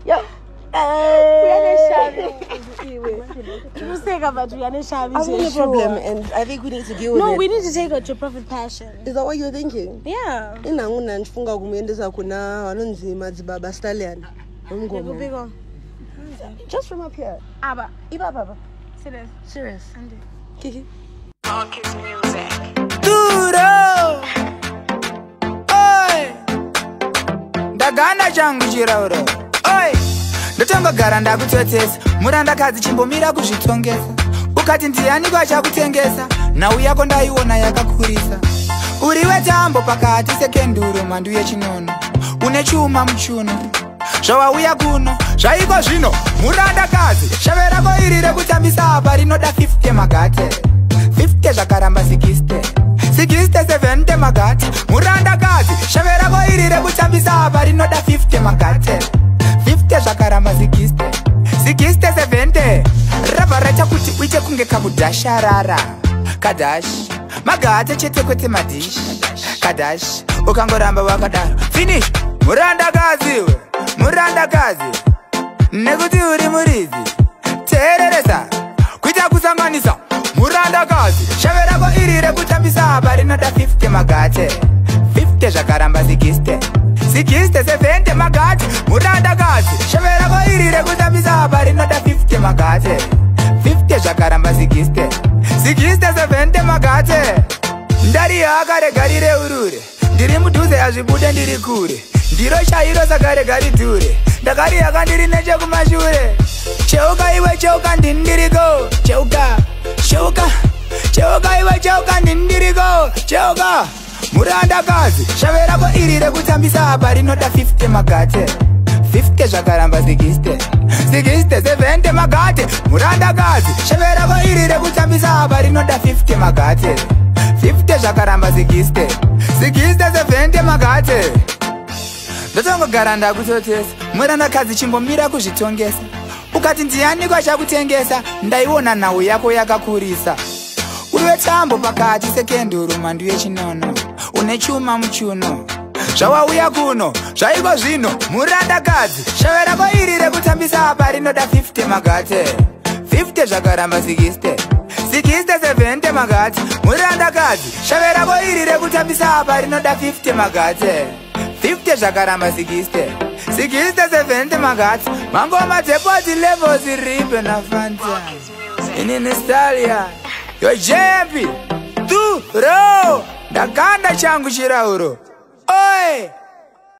Yo. Problem, and I think we need to deal with it. No, we need to take her to Prophet Passion. Is that what you're thinking? Yeah. Just from up here. Abba. Baba. Serious. Kiki. Marcus Music. Duro. Oi. Ndaganda changu chirauro. Oi. Ndotonga gara ndakutotesa. Muranda kadzi chimbomira kuzvitongesa. Ukati ndiani kwachakutengesa. Nhau yako ndaiona yakakurisa. Uriwe tambo pakati sekenduro mandu yechinono. Une chuma muchuno. Zvawauya kuno, zvaiko zvino, muranda kadzi. Shave rako iri rekutambisa apa rinoda 50 magate. 50 zvakaramba 60. 60 70 magate. Muranda kadzi. Shave rako iri rekutambisa apa rinoda 50 magate. 50 zvakaramba 60. 60 70. Rabarata kuti uite kunge kakudasharara. Kadash. Magate chete kwete madish. Kadash. Ukangoramba wakadaro. Finish. Muranda kadzi we. Muranda kazi nekuti uri murizi teereresa kuita kusanganisa muranda kazi shave rako iri rekutambisa apa rinoda 50 magate 50 zvakaramba 60 60 70 magate muranda kazi shave rako iri rekutambisa apa rinoda 50 magate 50 zvakaramba 60 60 70 magate ndari yakaregarire urure ndiri mudhuze yazvibude ndiri kure ndiro shairo sakare gari dhure ndakari yakandiri nechekumashure cheuka iwe cheuka ndindiriko cheuka cheuka cheuka iwe cheuka ndindiriko cheuka muranda kazi shave rako iri rekutambisa apa rinoda 50 magate 50 zvakaramba 60 60 70 magate muranda kazi shave rako iri rekutambisa apa rinoda 50 magate 50 zvakaramba 60 60 70 magate ndotongogara ndakutotesa muranda kadzi chimbomira kuzvitongesa ukati ndiani kwachakutengesa ndaiona nhau yako yakakurisa uriwe tambo pakati sekenduru mandu yechinono une chuma muchuno zvawauya kuno zvaiko zvino muranda kadzi shave rako iri rekutambisa apa rinoda 50 magate 50 zvakaramba 60 60 70 magate muranda kadzi shave rako iri rekutambisa apa rinoda 50 magate 50 zvakaramba 60 60 70 magate mangoma depoti levels ripe na fanta inini stalia yo jepi duro ndaganda changu chirauro oi